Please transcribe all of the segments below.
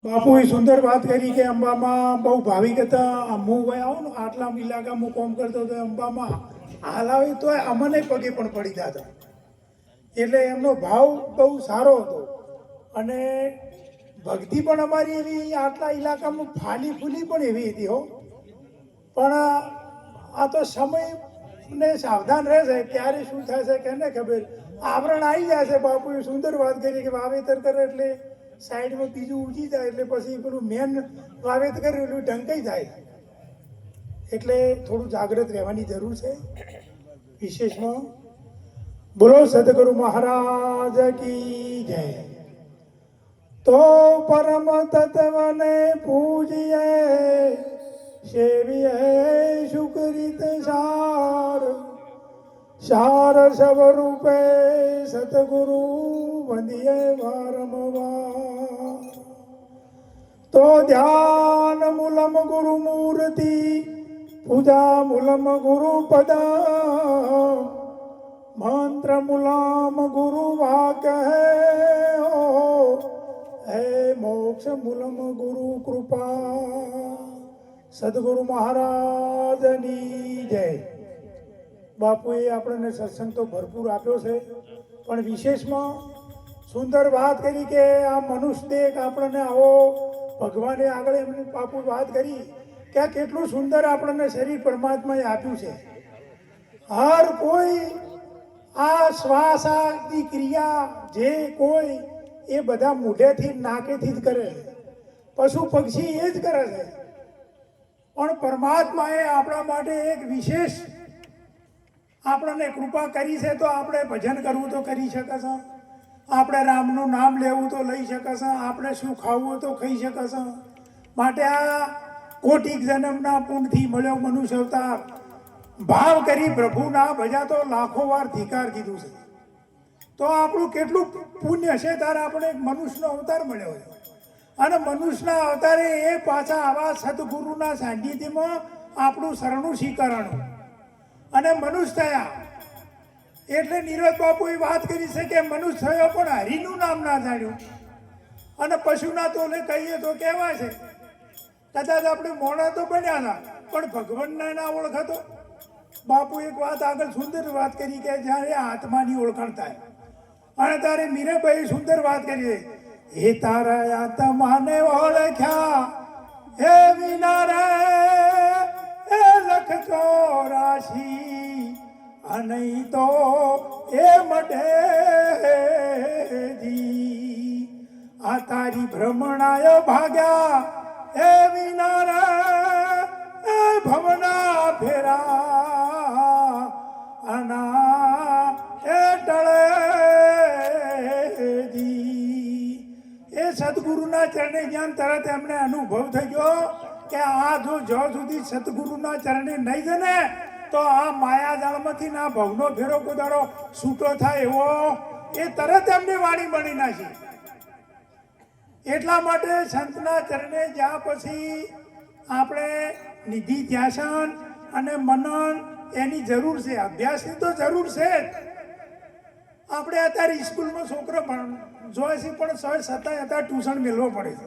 બાપુએ સુંદર વાત કરી કે અંબામાં બહુ ભાવિક હતા. હું ગયા આવું ને આટલા ઇલાકામાં કોમ કરતો હતો અંબામાં હાલ આવે તો અમને પગે પણ પડી જતા. એટલે એમનો ભાવ બહુ સારો હતો અને ભક્તિ પણ અમારી એવી આટલા ઇલાકામાં ફાલી ફૂલી પણ એવી હતી હો. પણ આ તો સમયને સાવધાન રહેશે ક્યારે શું થશે કેને ખબર. આવરણ આવી જાય છે. બાપુએ સુંદર વાત કરી કે વાવેતર કરે એટલે સાઈડમાં બીજું ઉગી જાય એટલે પછી પેલું મેન વાવેતર કર્યું એટલું ઢંકાઈ જાય. એટલે થોડું જાગૃત રહેવાની જરૂર છે. વિશેષમાં બોલો સદગુરુ મહારાજ કી જય. તો પરમ તત્વને પૂજીએ સેવીએ સુકરિત સાર સાર સ્વરૂપે સતગુરુ વંદિયે વારંવાર. તો ધ્યાન મૂલમ ગુરુ મૂર્તિ પૂજા મૂલમ ગુરુ પદ મંત્ર મૂલમ ગુરુ વાક્ય હે મોક્ષ મૂલમ ગુરુ કૃપા. સદગુરુ મહારાજની જય. બાપુએ આપણને સત્સંગ તો ભરપૂર આપ્યો છે પણ વિશેષમાં સુંદર વાત કરી કે આ મનુષ્ય દેહ આપણને આવો ભગવાને આગળ એમને બાપુ વાત કરી કે આ કેટલું સુંદર આપણને શરીર પરમાત્માએ આપ્યું છે. હર કોઈ આ શ્વાસ આદિ ક્રિયા જે કોઈ એ બધા મોઢેથી નાકેથી જ કરે છે. પશુ પક્ષી એ જ કરે છે. પણ પરમાત્માએ આપણા માટે એક વિશેષ આપણને કૃપા કરી છે. તો આપણે ભજન કરવું તો કરી શકશે, આપણે રામનું નામ લેવું તો લઈ શકશે, આપણે શું ખાવું તો ખાઈ શકશે. માટે આ કોટિક જન્મના પુણ્યથી મળ્યો મનુષ્ય અવતાર ભાવ કરી પ્રભુના ભજા તો લાખો વાર ધિકાર કીધું છે. તો આપણું કેટલું પુણ્ય છે ત્યારે આપણે મનુષ્યનો અવતાર મળ્યો છે. અને મનુષ્યના અવતારે એ પાછા આવા સદગુરુના સાનિધ્યમાં આપણું શરણું સ્વીકારણું અને મનુષ્ય થયા. એટલે નીરજ બાપુએ વાત કરી છે કે મનુષ્ય થયો પણ હરિનું નામ ના જાણ્યું. અને પશુના તોલે કહીએ તો કહેવાય છે કદાચ આપણે મોણા તો બન્યા હતા પણ ભગવાનના ના ઓળખાતો. બાપુ એક વાત આગળ સુંદર વાત કરી કે જ્યારે આત્માની ઓળખાણ થાય અને તારે મીરાબાઈ સુંદર વાત કરી હે તારા આત્માને ઓળખ્યા હે વિના રે એ લખ 84 નહીં તો એ મઢેજી આ તારી ભ્રમણાય ભાગ્યા એ વિના રે એ ભવના ફેરા આના એ ટળેજી. એ સદગુરુના ચરણે જ્ઞાન તરત એમને અનુભવ થઈ ગયો કે આ જો સુધી સદગુરુના ચરણે નહીં છે ને તો આ માયાજાળમાંથી ના ભવનો ફેરો કુદાડો છૂટો થાય એવો એ તરત એમની વાણી બની નાખી. એટલા માટે સંતના ચરણે જ્યાં પછી આપણે નિધિ ધ્યાસન અને મનન એની જરૂર છે. અભ્યાસની તો જરૂર છે જ. આપણે અત્યારે સ્કૂલમાં છોકરો જોઈએ છે પણ છતાંય અત્યારે ટ્યુશન મેળવો પડે છે.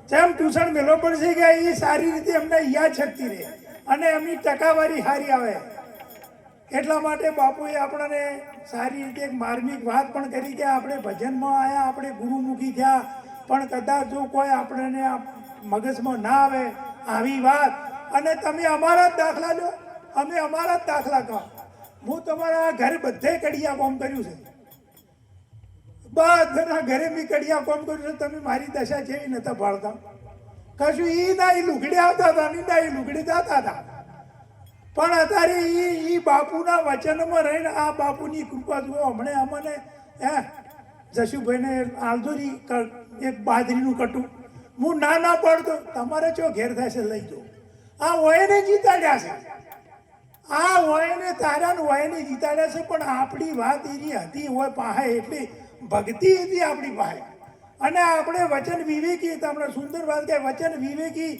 જેમ ટ્યુશન મેળવો પડે છે કે એ સારી રીતે એમને યાદ શક્તિ રહે અને એમની ટકાવારી સારી આવે. એટલા માટે બાપુએ આપણને સારી રીતે એક માર્મિક વાત પણ કરી કે આપણે ભજનમાં આવ્યા, આપણે ગુરુમુખી થયા, પણ કદાચ જો કોઈ આપણને મગજમાં ના આવે આવી વાત અને તમે અમારા જ દાખલા લો, અમે અમારા જ દાખલા કહો. હું તમારા ઘરે બધે કડિયા કોમ કર્યું છે, બધાના ઘરે મેં કડિયા કોમ કર્યું છે. તમે મારી દશા જેવી નતા ભાળતા કશું એ ના એ લુગડી આવતા હતા ને ના એ લુગડી જતા હતા. પણ અત્યારે એ બાપુના વચનમાં રહીને આ બાપુની કૃપા જુઓ. હમણે અમને જશુભાઈને આલદોરી એક બાજરીનું કટું હું ના પડતો તમારે ચો ઘેર થાય છે લઈ જાઓ. આ વયને જીતાડ્યા છે, આ વયને તારા વયને જીતાડ્યા છે. પણ આપણી વાત એવી હતી હોય પાસે એટલી ભક્તિ હતી આપણી પાસે. અને આપણે વચન વિવેકી તમને સુંદર વાત કે વચન વિવેકી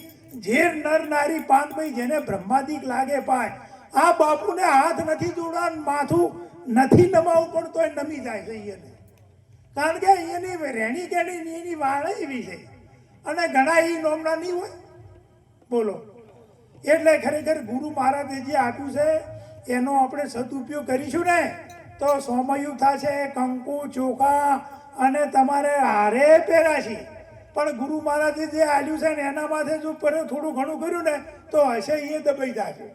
ઝેર નર નારી પાંચભાઈ જેને બ્રહ્માદિક લાગે પાય. આ બાપુને હાથ નથી જોડવા, માથું નથી નમાવું પણ તોય નમી જાય છે એને. કારણ કે એની રહેણી કેણી એની વાળ એવી છે અને ઘણા એ નોમના નહીં હોય બોલો. એટલે ખરેખર ગુરુ મહારાજે જે આપ્યું છે એનો આપણે સદુપયોગ કરીશું ને તો સોમયું થશે, કંકુ ચોખા અને તમારે હારે પહેરાશી. પણ ગુરુ મહારાજે જે આલ્યું છે ને એના માથે જો થોડું ઘણું કર્યું ને તો હશે એ દબાઈ જશે.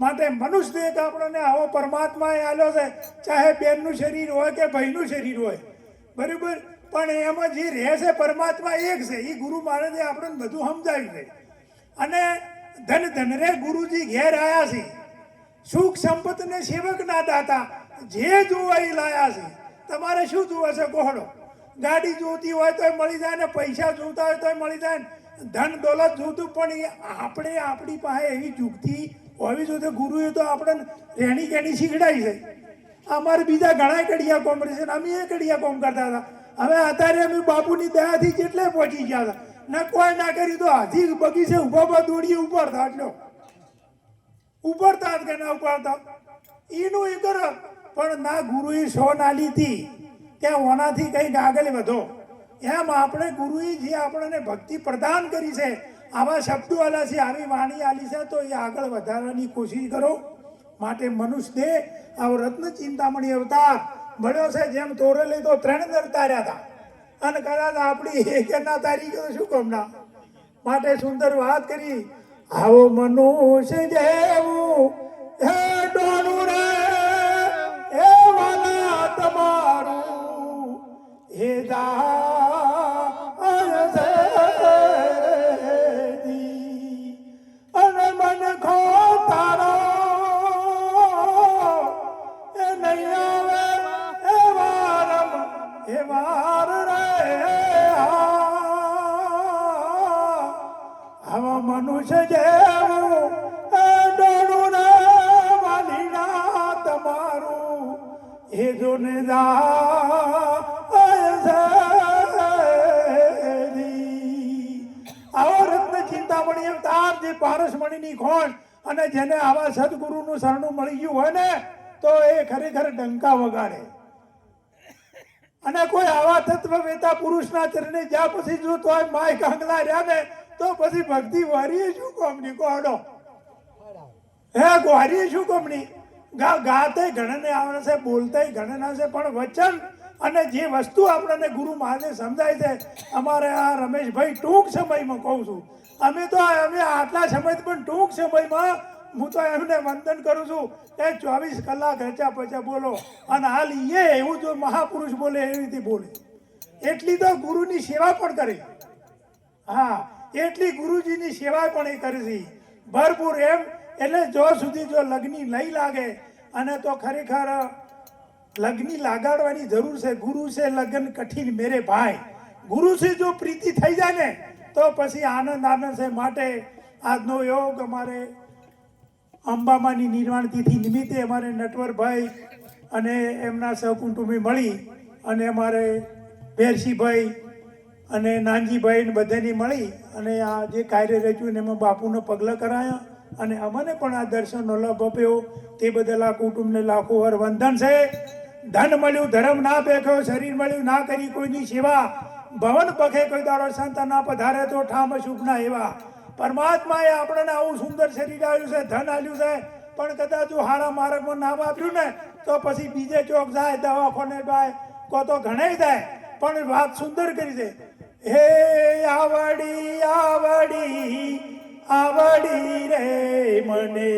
માટે મનુષ્ય દેહ આપણને આવો પરમાત્માએ આલ્યો છે, ચાહે બેનનું શરીર હોય કે ભાઈનું શરીર હોય, બરાબર, પણ એમાં જે રહે છે પરમાત્મા એક છે. એ ગુરુ મહારાજે આપણને બધું સમજાવ્યું છે. અને ધન ધન રે ગુરુજી ઘેર આવ્યા છે, સુખ સંપત ને સેવક ના દાતા, જે જોવા એ લાયા છે. તમારે શું જોવે છે કોહડો? ગાડી જોતી હોય તોય મળી જાય ને પૈસા જોતા હોય તોય મળી જાય ને ધન દોલત જોતું, પણ એ આપણે આપણી પાસે એવી જુગતી હોવી જોઈએ. ગુરુએ તો આપણને રહેણી કેણી શીખડાવી છે. અમારે બીજા ઘણા કડિયા કોમ્પિટિશન, અમે એ કડિયા કોમ કરતા હતા. હવે અત્યારે અમે બાપુની દયાથી જેટલે પહોંચી ગયા હતા ને કોઈ ના કરી તો હાથી બગીચે ઉભા દોડીએ ઉપાડતા, એટલો ઉપાડતા કે ના ઉપાડતા એનું એ કરો. પણ ના ગુરુએ સો ના લીધી કે ઓનાથી કંઈક આગળ વધો. એમ આપણે ગુરુએ જે આપણને ભક્તિ પ્રદાન કરી છે, આવા શબ્દો આલ્યા છે, આવી વાણી આલી છે, તો એ આગળ વધારવાની કોશિશ કરો. માટે મનુષ્ય દેહ આવો રત્ન ચિંતામણી અવતાર મળ્યો છે. જેમ તોરેલી તો 3 દર તાર્યા હતા અને કદાચ આપણી એક ના તારી ગયો શું કામના. માટે સુંદર વાત કરી. આવો મનુષ્ય જેવું હે ડોણું રે હે વાલા તમારું હે અને મન ખો તારો એ નહીં આવે એ વારમ એ વાર રે. આવા મનુષ્ય જેવું એ ડોળું ને વાલીના તમારું એ જો ને આવો રત્ન ચિંતામણી અવતાર જે પારસમણીની ખોણ અને જેને આવા સદગુરુનું શરણું મળી ગયું હોય ને તો એ ખરેખર ડંકા વગાડે. અને કોઈ આવા તત્વવેતા પુરુષના ચરણે જ્યાં પછી જો તો માય કાંગલા રહ્યા ને તો પછી ભક્તિ વારીએ શું કોમની કોડો હે ગોહારીએ શું કોમની. ગાતે ઘણને આવડે છે, બોલતા ઘણના છે, પણ વચન અને જે વસ્તુ આપણને ગુરુ મહારાજે સમજાય છે. અમારે આ રમેશભાઈ ટૂંક સમયમાં કહું છું, અમે આટલા સમય પણ ટૂંક સમયમાં હું તો એમને વંદન કરું છું કે 24 કલાક રચા પચા બોલો અને હાલ એ એવું જો મહાપુરુષ બોલે એવી રીતે બોલે. એટલી તો ગુરુની સેવા પણ કરી. હા, એટલી ગુરુજીની સેવા પણ એ કરી છે ભરપૂર. એમ એટલે જો સુધી જો લગ્ની નહીં લાગે અને તો ખરેખર લગ્ની લાગાડવાની જરૂર છે. ગુરુ છે લગ્ન કઠિન મેરે ભાઈ. ગુરુ છે જો પ્રીતિ થઈ જાય ને તો પછી આનંદ આનંદ છે. માટે આજનો યોગ અમારે અંબામાની નિર્વાણ તિથિ નિમિત્તે અમારે નટવરભાઈ અને એમના સહકુટુંબી મળી અને અમારે ભેરસીભાઈ અને નાનજીભાઈ ને બધાની મળી અને આ જે કાર્ય રચ્યું એમાં બાપુને પગલાં કરાયા અને અમને પણ આ દર્શનનો લાભ આપ્યો. તે બદલ આ કુટુંબને લાખો વાર વંદન છે. ધન મળ્યું ધર્મ ના બેઠો, શરીર મળ્યું ના કરી કોઈની સેવા, ભવન પખે કોઈ દાડો સંત ના પધારે તો ઠામ શુભ ના એવા. પરમાત્માએ આપણને આવું સુંદર શરીર આવ્યું છે, ધન આવ્યું છે, પણ કદાચ જો હારા માર્ગમાં ના વાપર્યું ને તો પછી બીજે ચોક જાય, દવાખાને જાય, કો તો ઘણાય જાય. પણ વાત સુંદર કરી છે. હે આવડી આવડી આવડી રે મને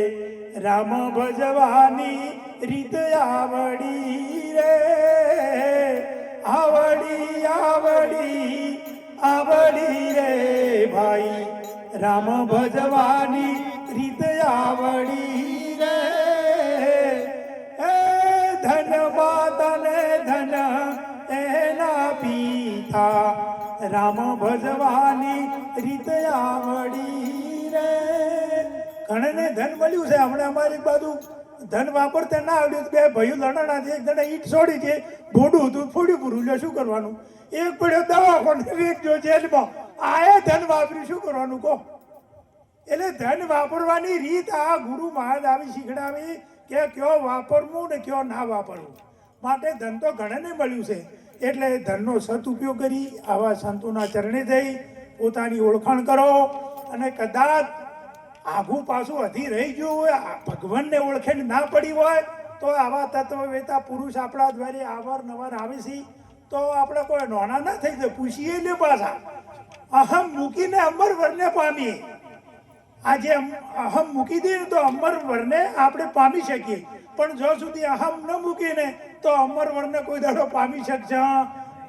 રામ ભજવાની રીત આવડી રે. આવડી આવડી આવડી રે ભાઈ રામ ભજવાની રીત આવડી રે. હે ધન માતને ધન એના પિતા રામ ભજવાની રીત આવડી રે. ઘણાને ધન મળ્યું છે. હમણાં અમારી બાજુ ધન વાપરતા ના આવડ્યું, બે ભાઈઓ લડાણા છે. એક જણા ઈટ છોડી છે, ભોડું હતું, ફોડ્યું પૂરું લે શું કરવાનું. એક પડ્યો દવાખાને, એક જો જેલમાં. આ ધન વાપર્યું શું કરવાનું કહો. એટલે ધન વાપરવાની રીત આ ગુરુ મહારાજ આવી શીખડાવી કે કયો વાપરવું ને કયો ના વાપરવું. માટે ધન તો ઘણાને મળ્યું છે. એટલે ધનનો સદુપયોગ કરી આવા સંતોના ચરણે જઈ પોતાની ઓળખાણ કરો. અને કદાચ આઘું પાછું અધી રહી ગયું હોય, ભગવાનને ઓળખે ના પડી હોય, તો આવા તત્વવેતા પુરુષ આપણા દ્વારે અવારનવાર આવે છે. તો આપણે કોઈ નોના ના થઈ જાય, પૂછીએ ને પાછા અહમ મૂકીને અમર વરને પામીએ. આ જે અહમ મૂકી દઈએ તો અમર વરને આપણે પામી શકીએ, પણ જો સુધી અહમ ન મૂકીને તો અમર વરને કોઈ દાડો પામી શકશે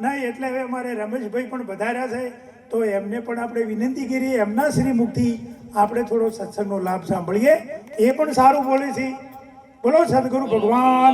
નહીં. એટલે હવે અમારે રમેશભાઈ પણ વધાર્યા છે, તો એમને પણ આપણે વિનંતી કરીએ, એમના શ્રી મુખથી આપણે થોડો સત્સંગનો લાભ સાંભળીએ. એ પણ સારું બોલે છે. બોલો સદગુરુ ભગવાન.